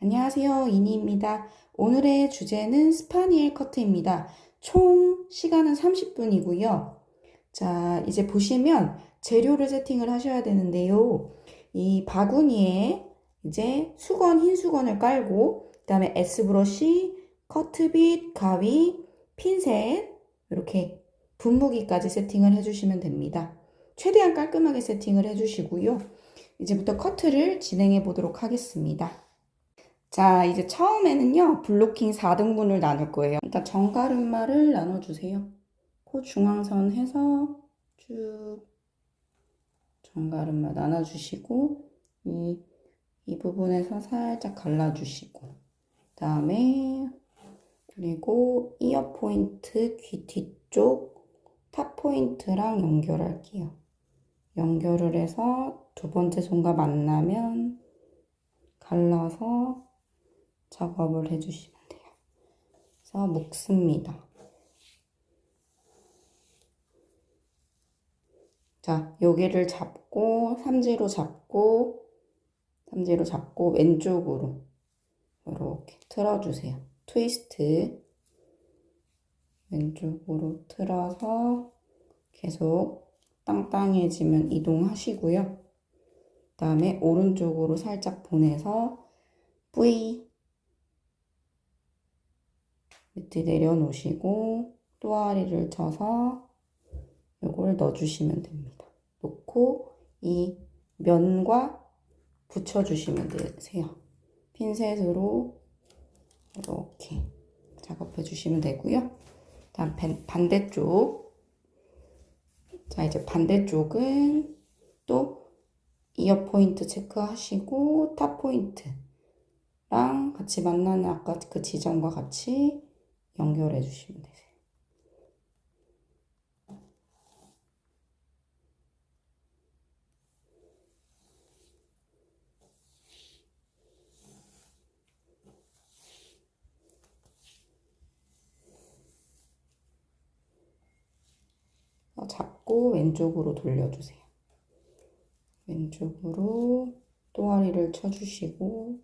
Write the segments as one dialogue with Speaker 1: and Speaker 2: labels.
Speaker 1: 안녕하세요. 이니입니다. 오늘의 주제는 스파니엘 커트입니다. 총 시간은 30분이고요. 자, 이제 보시면 재료를 세팅을 하셔야 되는데요. 이 바구니에 이제 수건, 흰 수건을 깔고, 그 다음에 S브러쉬, 커트빗, 가위, 핀셋, 이렇게 분무기까지 세팅을 해주시면 됩니다. 최대한 깔끔하게 세팅을 해주시고요. 이제부터 커트를 진행해 보도록 하겠습니다. 자, 이제 처음에는요, 블로킹 4등분을 나눌 거예요. 일단 정가름말을 나눠주세요. 코 중앙선 해서 쭉 정가름말 나눠주시고, 이 부분에서 살짝 갈라주시고, 그 다음에, 그리고 이어 포인트 귀 뒤쪽 탑 포인트랑 연결할게요. 연결을 해서 두 번째 손과 만나면 갈라서 작업을 해주시면 돼요. 그래서 묶습니다. 자, 여기를 잡고 삼지로 잡고 왼쪽으로 이렇게 틀어주세요. 트위스트 왼쪽으로 틀어서 계속 땅땅해지면 이동하시고요. 그 다음에 오른쪽으로 살짝 보내서 V 밑에 내려놓으시고 또아리를 쳐서 이걸 넣어주시면 됩니다. 놓고 이 면과 붙여주시면 되세요. 핀셋으로 이렇게 작업해 주시면 되고요. 다음 반대쪽. 자, 이제 반대쪽은 또 이어 포인트 체크하시고 탑 포인트랑 같이 만나는 아까 그 지점과 같이 연결해 주시면 되세요. 잡고 왼쪽으로 돌려주세요. 왼쪽으로 또아리를 쳐주시고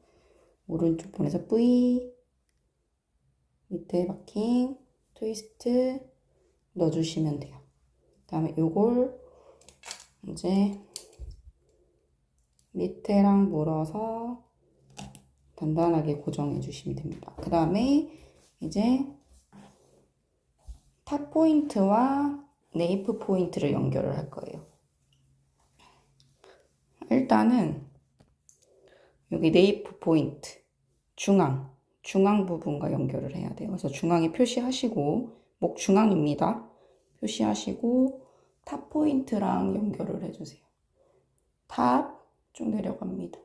Speaker 1: 오른쪽 보내서 V 밑에 마킹 트위스트 넣어주시면 돼요. 그 다음에 요걸 이제 밑에랑 물어서 단단하게 고정해 주시면 됩니다. 그 다음에 이제 탑 포인트와 네이프 포인트를 연결을 할 거예요. 일단은 여기 네이프 포인트 중앙 부분과 연결을 해야 돼요. 그래서 중앙에 표시하시고 목 중앙입니다. 표시하시고 탑 포인트랑 연결을 해주세요. 탑 쭉 내려갑니다.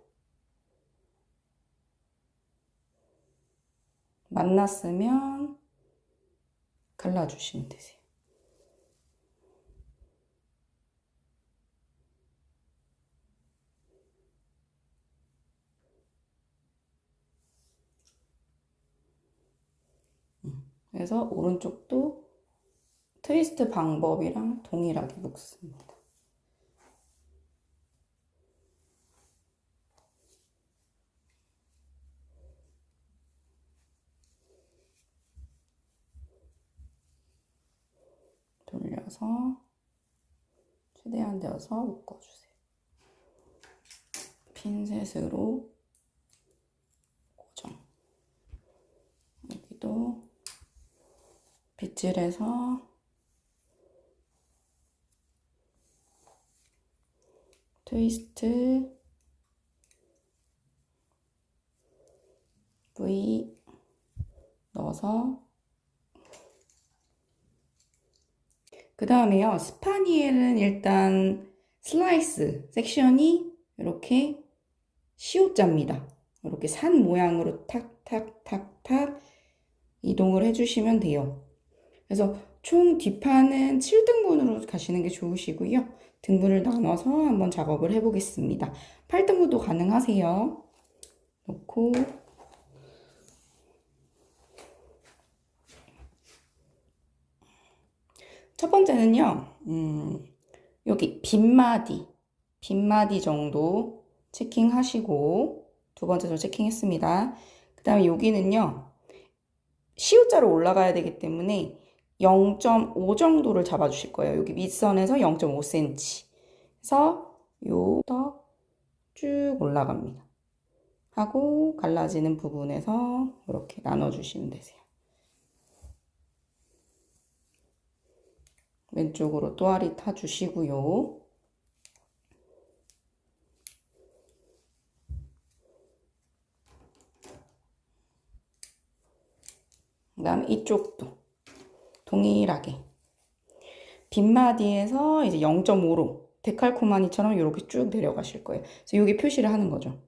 Speaker 1: 만났으면 갈라주시면 되세요. 그래서 오른쪽도 트위스트 방법이랑 동일하게 묶습니다. 돌려서 최대한 되어서 묶어주세요. 핀셋으로 고정. 여기도 빗질해서 트위스트 V 넣어서 그 다음에요. 스파니엘은 일단 슬라이스 섹션이 이렇게 C자입니다. 이렇게 산 모양으로 탁탁탁탁 이동을 해주시면 돼요. 그래서 총 뒷판은 7등분으로 가시는 게 좋으시고요. 등분을 나눠서 한번 작업을 해보겠습니다. 8등분도 가능하세요. 놓고 첫 번째는요. 여기 빗마디 정도 체킹하시고 두 두 번째 점 체킹했습니다. 그 다음에 여기는요. C자로 올라가야 되기 때문에 0.5 정도를 잡아주실 거예요. 여기 밑선에서 0.5cm. 그래서 요부터 쭉 올라갑니다. 하고 갈라지는 부분에서 이렇게 나눠주시면 되세요. 왼쪽으로 또아리 타주시고요. 그 다음에 이쪽도 동일하게 빗마디에서 이제 0.5로 데칼코마니처럼 이렇게 쭉 내려가실 거예요. 그래서 여기 표시를 하는 거죠.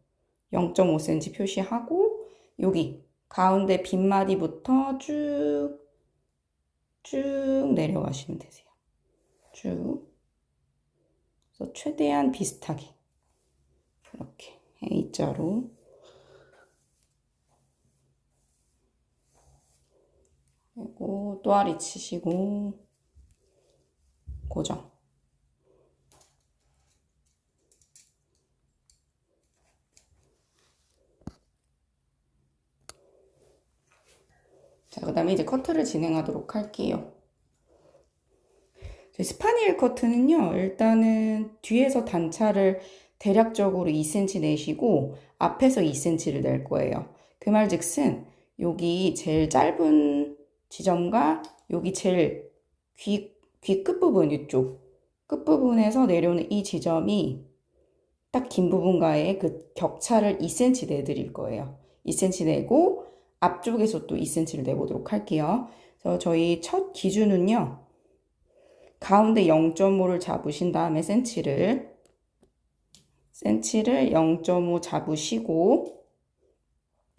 Speaker 1: 0.5cm 표시하고 여기 가운데 빗마디부터 쭉 내려가시면 되세요. 쭉. 그래서 최대한 비슷하게 이렇게 A자로 그리고 또아리 치시고 고정. 자, 그 다음에 이제 커트를 진행하도록 할게요. 스파니엘 커트는요, 일단은 뒤에서 단차를 대략적으로 2cm 내시고 앞에서 2cm를 낼 거예요. 그 말즉슨 여기 제일 짧은 지점과 여기 제일 귀 끝부분 이쪽 끝부분에서 내려오는 이 지점이 딱 긴 부분과의 그 격차를 2cm 내드릴 거예요. 2cm 내고 앞쪽에서 또 2cm를 내보도록 할게요. 그래서 저희 첫 기준은요. 가운데 0.5를 잡으신 다음에 센치를 0.5 잡으시고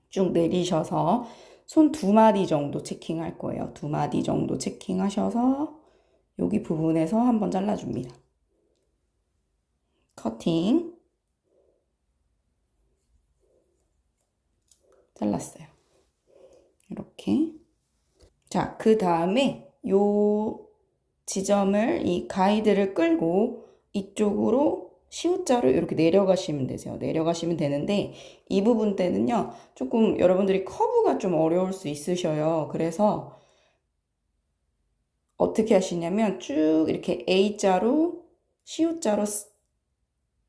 Speaker 1: 쭉 내리셔서 손 2마디 정도 체킹할 거예요. 2마디 정도 체킹하셔서 여기 부분에서 한번 잘라줍니다. 커팅 잘랐어요. 이렇게. 자, 그 다음에 요 지점을 이 가이드를 끌고 이쪽으로 C자로 이렇게 내려가시면 되세요. 내려가시면 되는데 이 부분 때는요. 조금 여러분들이 커브가 좀 어려울 수 있으셔요. 그래서 어떻게 하시냐면 쭉 이렇게 A자로 C자로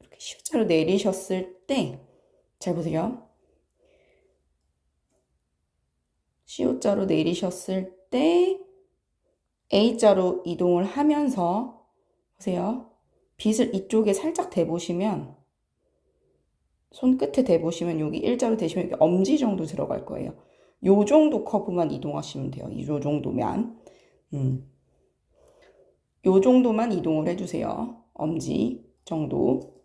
Speaker 1: 이렇게 C자로 내리셨을 때 잘 보세요. C자로 내리셨을 때 A자로 이동을 하면서 보세요. 빗을 이쪽에 살짝 대보시면 손끝에 대보시면 여기 일자로 대시면 여기 엄지 정도 들어갈 거예요. 요 정도 커브만 이동하시면 돼요. 요 정도면. 요 정도만 이동을 해주세요. 엄지 정도.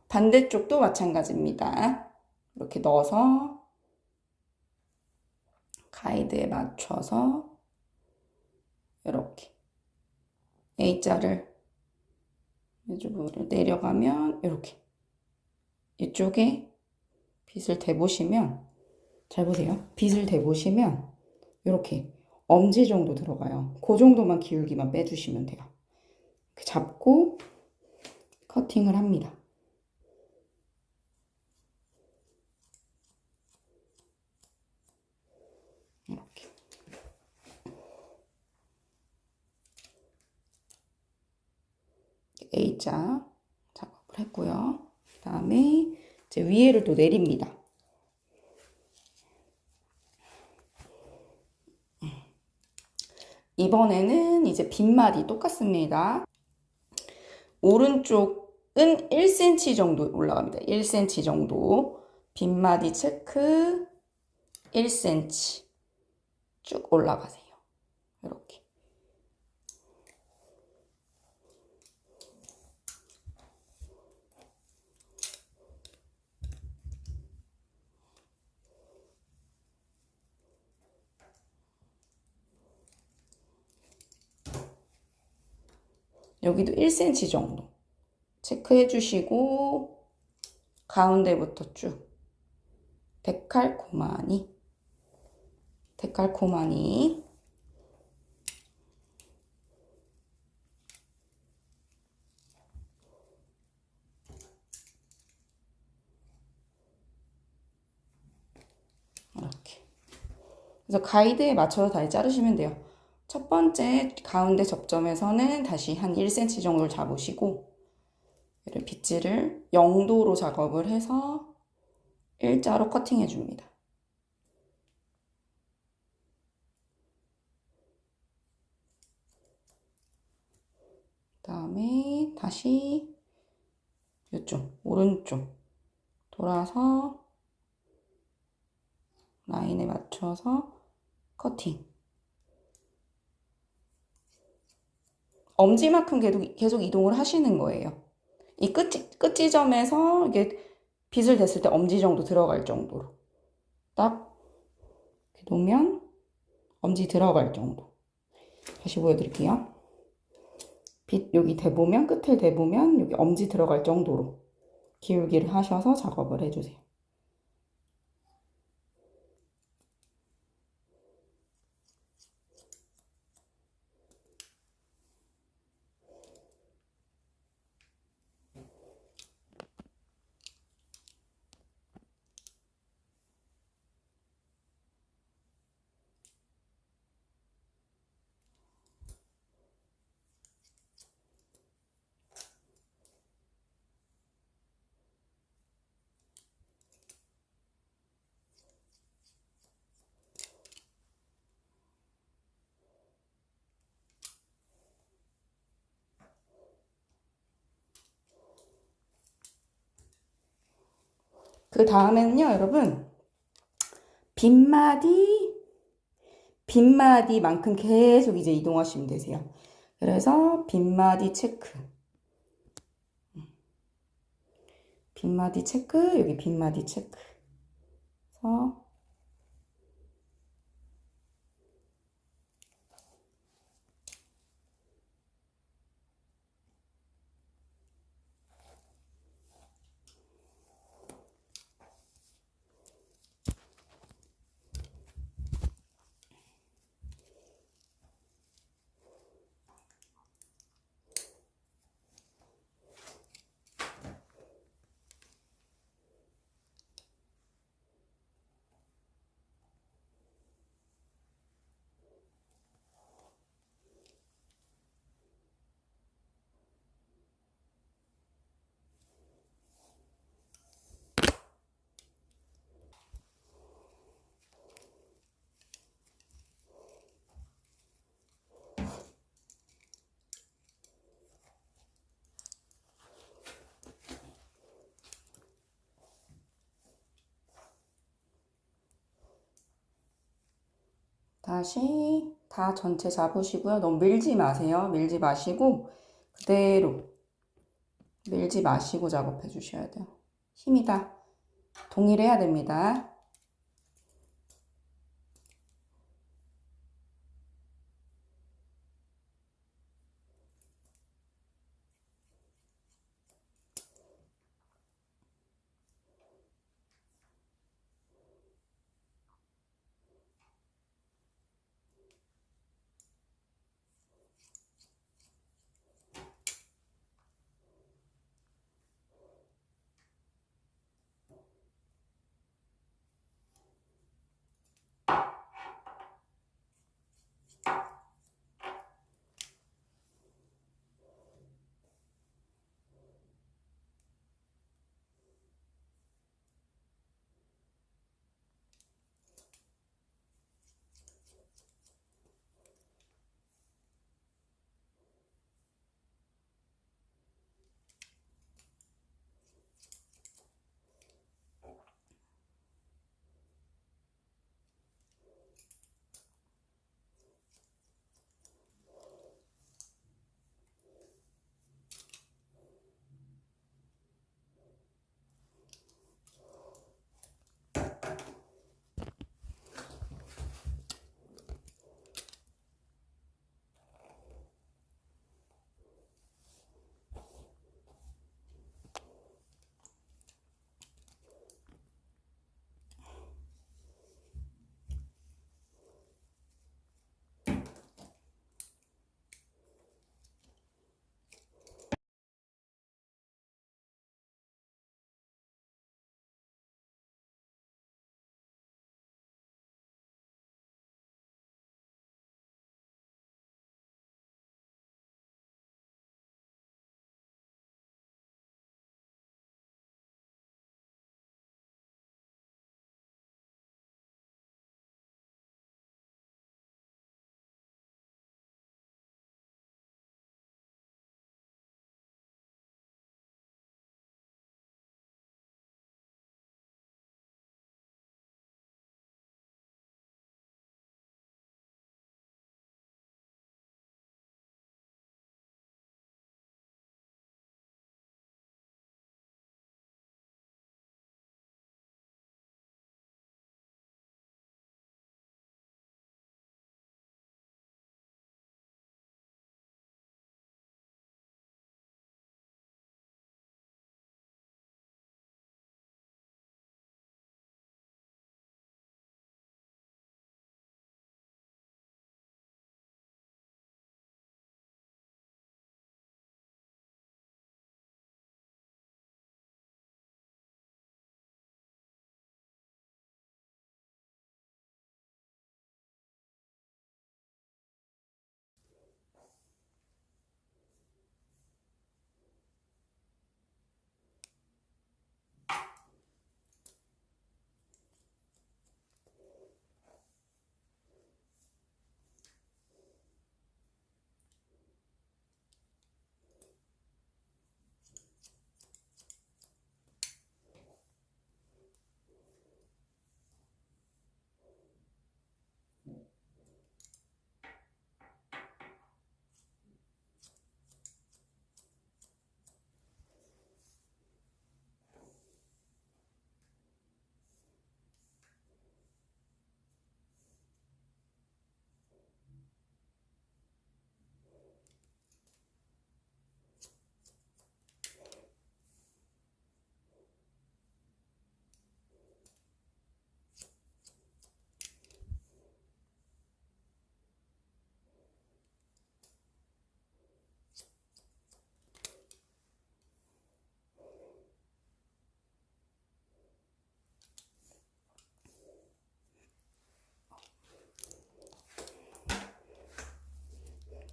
Speaker 1: 반대쪽도 마찬가지입니다. 이렇게 넣어서 가이드에 맞춰서 이렇게 A자를 이쪽으로 내려가면 이렇게 이쪽에 빗을 대보시면 잘 보세요. 빗을 대보시면 이렇게 엄지 정도 들어가요. 그 정도만 기울기만 빼주시면 돼요. 이렇게 잡고 커팅을 합니다. 이렇게. A자 작업을 했고요. 그 다음에 이제 위에를 또 내립니다. 이번에는 이제 빗마디 똑같습니다. 오른쪽은 1cm 정도 올라갑니다. 1cm 정도. 빗마디 체크 1cm 쭉 올라가세요. 이렇게. 여기도 1cm 정도 체크해 주시고 가운데부터 쭉 데칼코마니 데칼코마니. 이렇게. 그래서 가이드에 맞춰서 다시 자르시면 돼요. 첫 번째 가운데 접점에서는 다시 한 1cm 정도를 잡으시고 얘를 빗질을 0도로 작업을 해서 일자로 커팅해 줍니다. 그다음에 다시 이쪽 오른쪽 돌아서 라인에 맞춰서 커팅. 엄지만큼 계속 이동을 하시는 거예요. 이 끝 지점에서 이게 빗을 댔을 때 엄지 정도 들어갈 정도로 딱 이렇게 놓으면 엄지 들어갈 정도. 다시 보여드릴게요. 빗 여기 대보면 끝을 대보면 여기 엄지 들어갈 정도로 기울기를 하셔서 작업을 해주세요. 그 다음에는요, 여러분, 빗마디만큼 계속 이제 이동하시면 되세요. 그래서 빗마디 체크. 빗마디 체크, 여기 빗마디 체크. 그래서 다시 다 전체 잡으시고요. 너무 밀지 마세요. 밀지 마시고 그대로 밀지 마시고 작업해 주셔야 돼요. 힘이 다 동일해야 됩니다.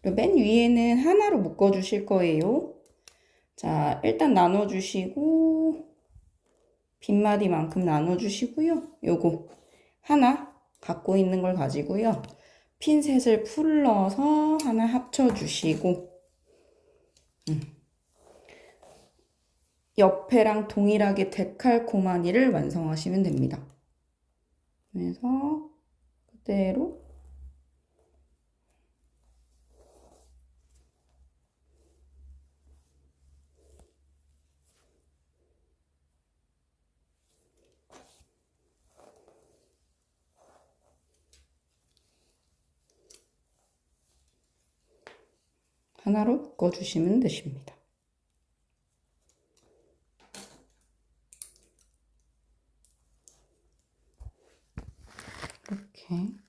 Speaker 1: 그리고 맨 위에는 하나로 묶어 주실 거예요. 자, 일단 나눠 주시고 빗마디만큼 나눠 주시고요. 요거 하나 갖고 있는 걸 가지고요. 핀셋을 풀러서 하나 합쳐 주시고 옆에랑 동일하게 데칼코마니를 완성하시면 됩니다. 그래서 그대로 하나로 묶어주시면 되십니다. 이렇게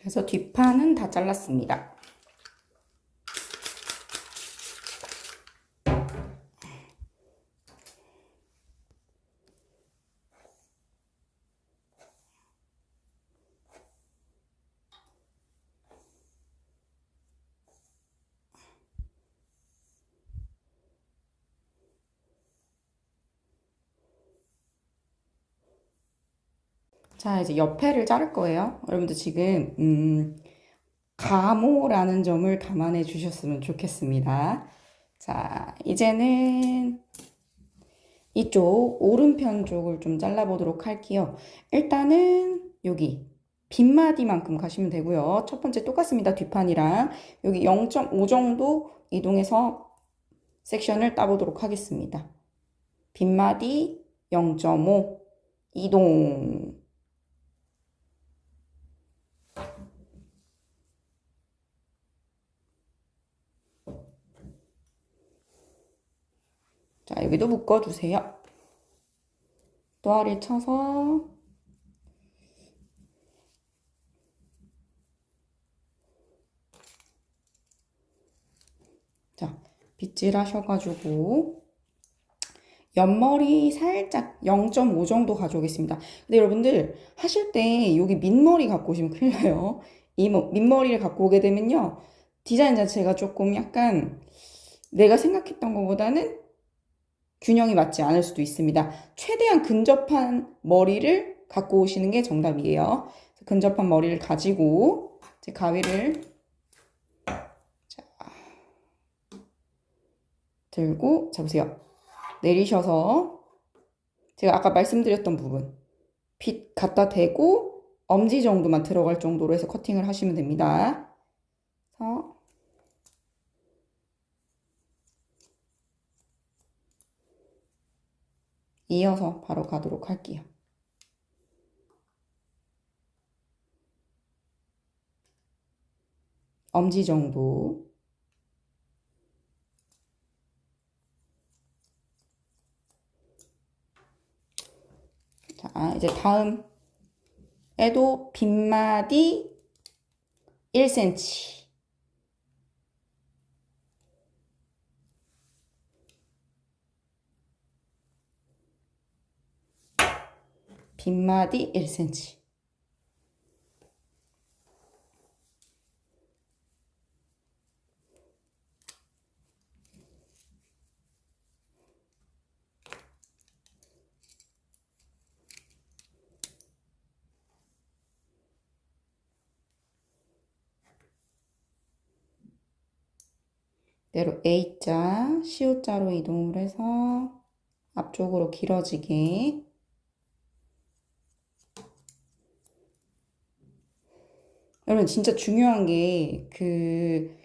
Speaker 1: 그래서 뒷판은 다 잘랐습니다. 자, 이제 옆에를 자를 거예요. 여러분들 지금 가모라는 점을 감안해 주셨으면 좋겠습니다. 자, 이제는 이쪽 오른편 쪽을 좀 잘라보도록 할게요. 일단은 여기 빗마디만큼 가시면 되고요. 첫 번째 똑같습니다. 뒷판이랑 여기 0.5 정도 이동해서 섹션을 따보도록 하겠습니다. 빗마디 0.5 이동. 자, 여기도 묶어주세요. 또아리 쳐서 자, 빗질 하셔가지고 옆머리 살짝 0.5 정도 가져오겠습니다. 근데 여러분들 하실 때 여기 밑머리 갖고 오시면 큰일 나요. 이 밑머리를 갖고 오게 되면요. 디자인 자체가 조금 약간 내가 생각했던 것보다는 균형이 맞지 않을 수도 있습니다. 최대한 근접한 머리를 갖고 오시는 게 정답이에요. 근접한 머리를 가지고 이제 가위를 자, 들고 잡으세요. 내리셔서 제가 아까 말씀드렸던 부분 빗 갖다 대고 엄지 정도만 들어갈 정도로 해서 커팅을 하시면 됩니다. 그래서 이어서 바로 가도록 할게요. 엄지 정도. 자, 이제 다음에도 빗마디 1cm. 빗마디 1cm. 대로 A자, C자로 이동을 해서 앞쪽으로 길어지게. 여러분 진짜 중요한 게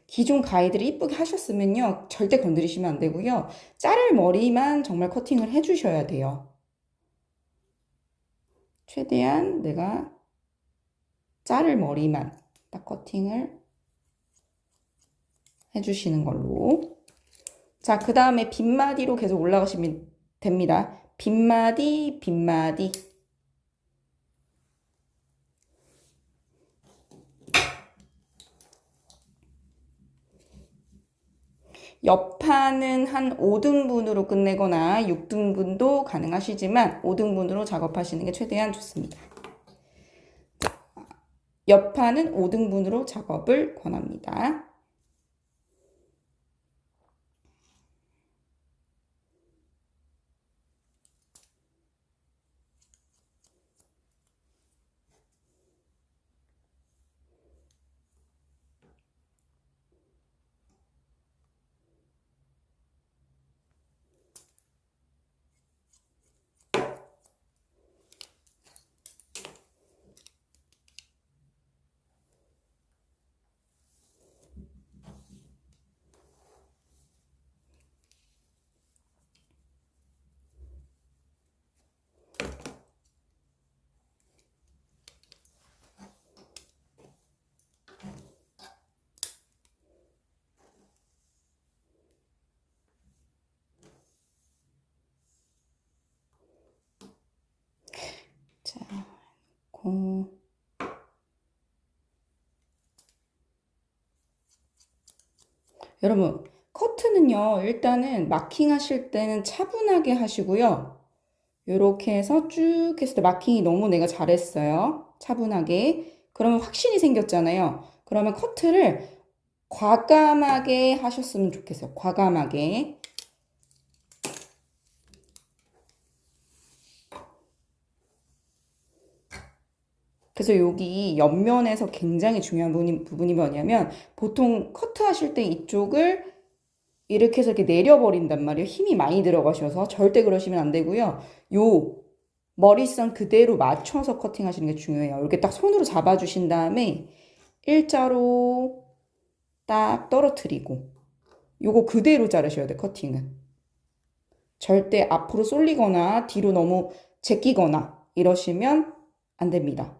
Speaker 1: 기존 가이드를 이쁘게 하셨으면요. 절대 건드리시면 안 되고요. 자를 머리만 정말 커팅을 해주셔야 돼요. 최대한 내가 자를 머리만 딱 커팅을 해주시는 걸로. 자, 그 다음에 빗마디로 계속 올라가시면 됩니다. 빗마디, 빗마디. 옆판은 한 5등분으로 끝내거나 6등분도 가능하시지만 5등분으로 작업하시는 게 최대한 좋습니다. 옆판은 5등분으로 작업을 권합니다. 자, 여러분 커트는요 일단은 마킹 하실 때는 차분하게 하시고요. 이렇게 해서 쭉 했을 때 마킹이 너무 내가 잘했어요. 차분하게. 그러면 확신이 생겼잖아요. 그러면 커트를 과감하게 하셨으면 좋겠어요. 과감하게. 그래서 여기 옆면에서 굉장히 중요한 부분이 뭐냐면 보통 커트 하실 때 이쪽을 이렇게 해서 이렇게 내려버린단 말이에요. 힘이 많이 들어가셔서 절대 그러시면 안 되고요. 요 머리선 그대로 맞춰서 커팅 하시는 게 중요해요. 이렇게 딱 손으로 잡아주신 다음에 일자로 딱 떨어뜨리고 요거 그대로 자르셔야 돼, 커팅은. 절대 앞으로 쏠리거나 뒤로 너무 제끼거나 이러시면 안 됩니다.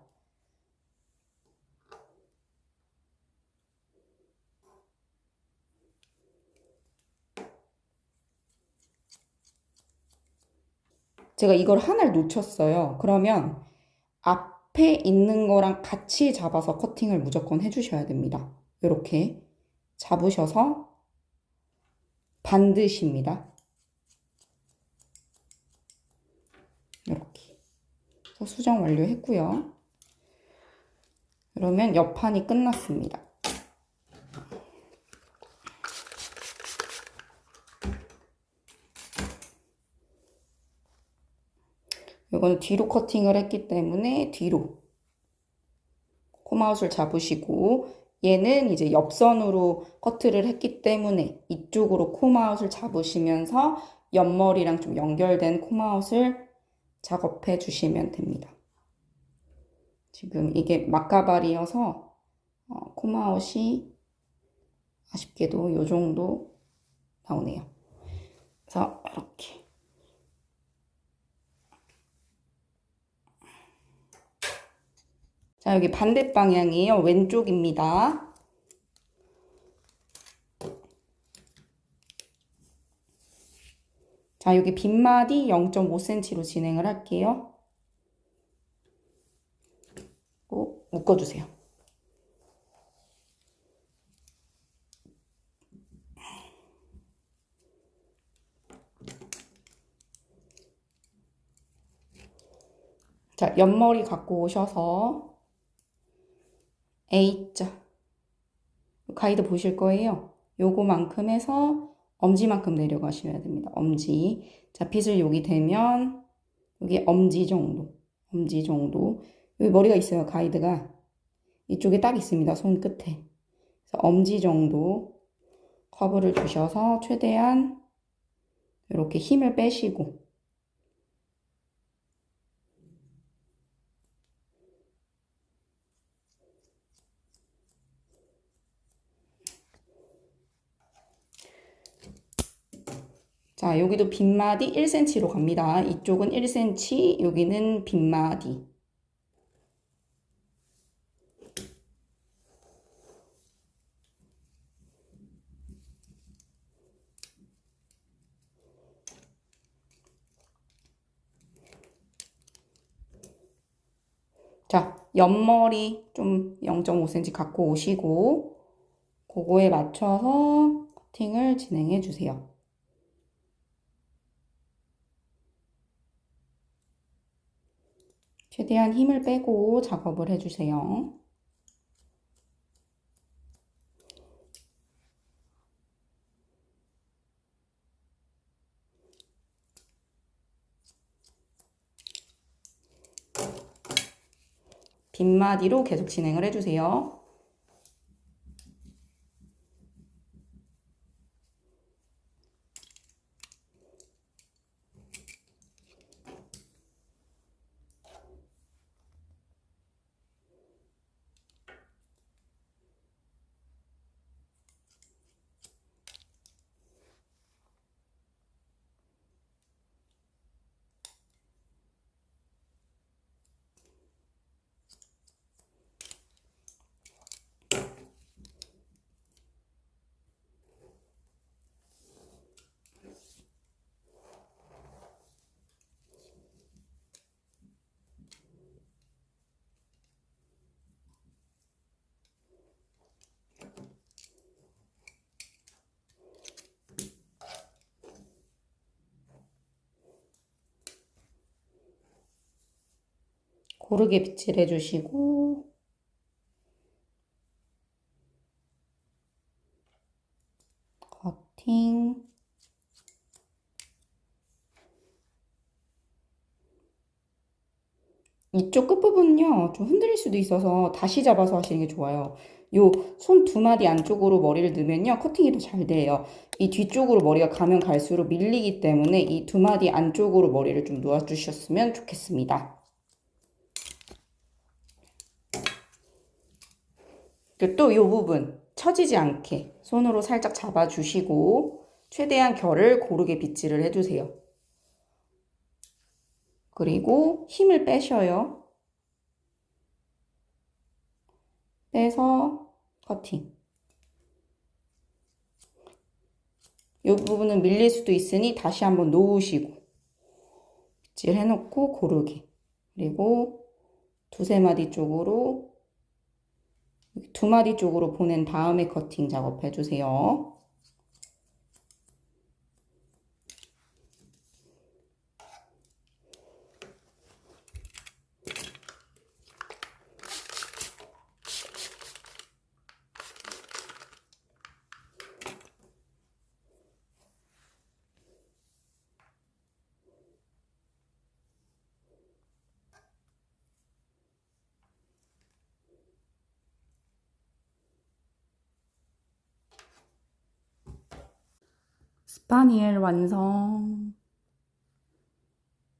Speaker 1: 제가 이걸 하나를 놓쳤어요. 그러면 앞에 있는 거랑 같이 잡아서 커팅을 무조건 해주셔야 됩니다. 이렇게 잡으셔서 반드시입니다. 이렇게 수정 완료했고요. 그러면 옆판이 끝났습니다. 이거는 뒤로 커팅을 했기 때문에 뒤로 코마웃을 잡으시고, 얘는 이제 옆선으로 커트를 했기 때문에 이쪽으로 코마웃을 잡으시면서 옆머리랑 좀 연결된 코마웃을 작업해 주시면 됩니다. 지금 이게 막가발이어서 코마웃이 아쉽게도 이 정도 나오네요. 그래서 이렇게 자, 여기 반대 방향이에요. 왼쪽입니다. 자, 여기 빗마디 0.5cm로 진행을 할게요. 꼭 묶어주세요. 자, 옆머리 갖고 오셔서 A자 가이드 보실 거예요. 요거만큼 해서 엄지만큼 내려가셔야 됩니다. 엄지. 자, 빗을 여기 대면 여기 엄지 정도. 엄지 정도. 여기 머리가 있어요. 가이드가. 이쪽에 딱 있습니다. 손 끝에. 그래서 엄지 정도 커브를 주셔서 최대한 이렇게 힘을 빼시고 자, 여기도 빗마디 1cm로 갑니다. 이쪽은 1cm, 여기는 빗마디. 자, 옆머리 좀 0.5cm 갖고 오시고 그거에 맞춰서 커팅을 진행해 주세요. 최대한 힘을 빼고 작업을 해주세요. 빗마디로 계속 진행을 해주세요. 고르게 빗질 해주시고 커팅 이쪽 끝부분은요 좀 흔들릴 수도 있어서 다시 잡아서 하시는 게 좋아요. 요 손 두 마디 안쪽으로 머리를 넣으면요 커팅이 더 잘 돼요. 이 뒤쪽으로 머리가 가면 갈수록 밀리기 때문에 이 두 마디 안쪽으로 머리를 좀 놓아 주셨으면 좋겠습니다. 또 이 부분 처지지 않게 손으로 살짝 잡아주시고 최대한 결을 고르게 빗질을 해주세요. 그리고 힘을 빼셔요. 빼서 커팅. 이 부분은 밀릴 수도 있으니 다시 한번 놓으시고 빗질 해놓고 고르기. 그리고 두세 마디 쪽으로, 두 마디 쪽으로 보낸 다음에 커팅 작업 해주세요. 스파니엘 완성.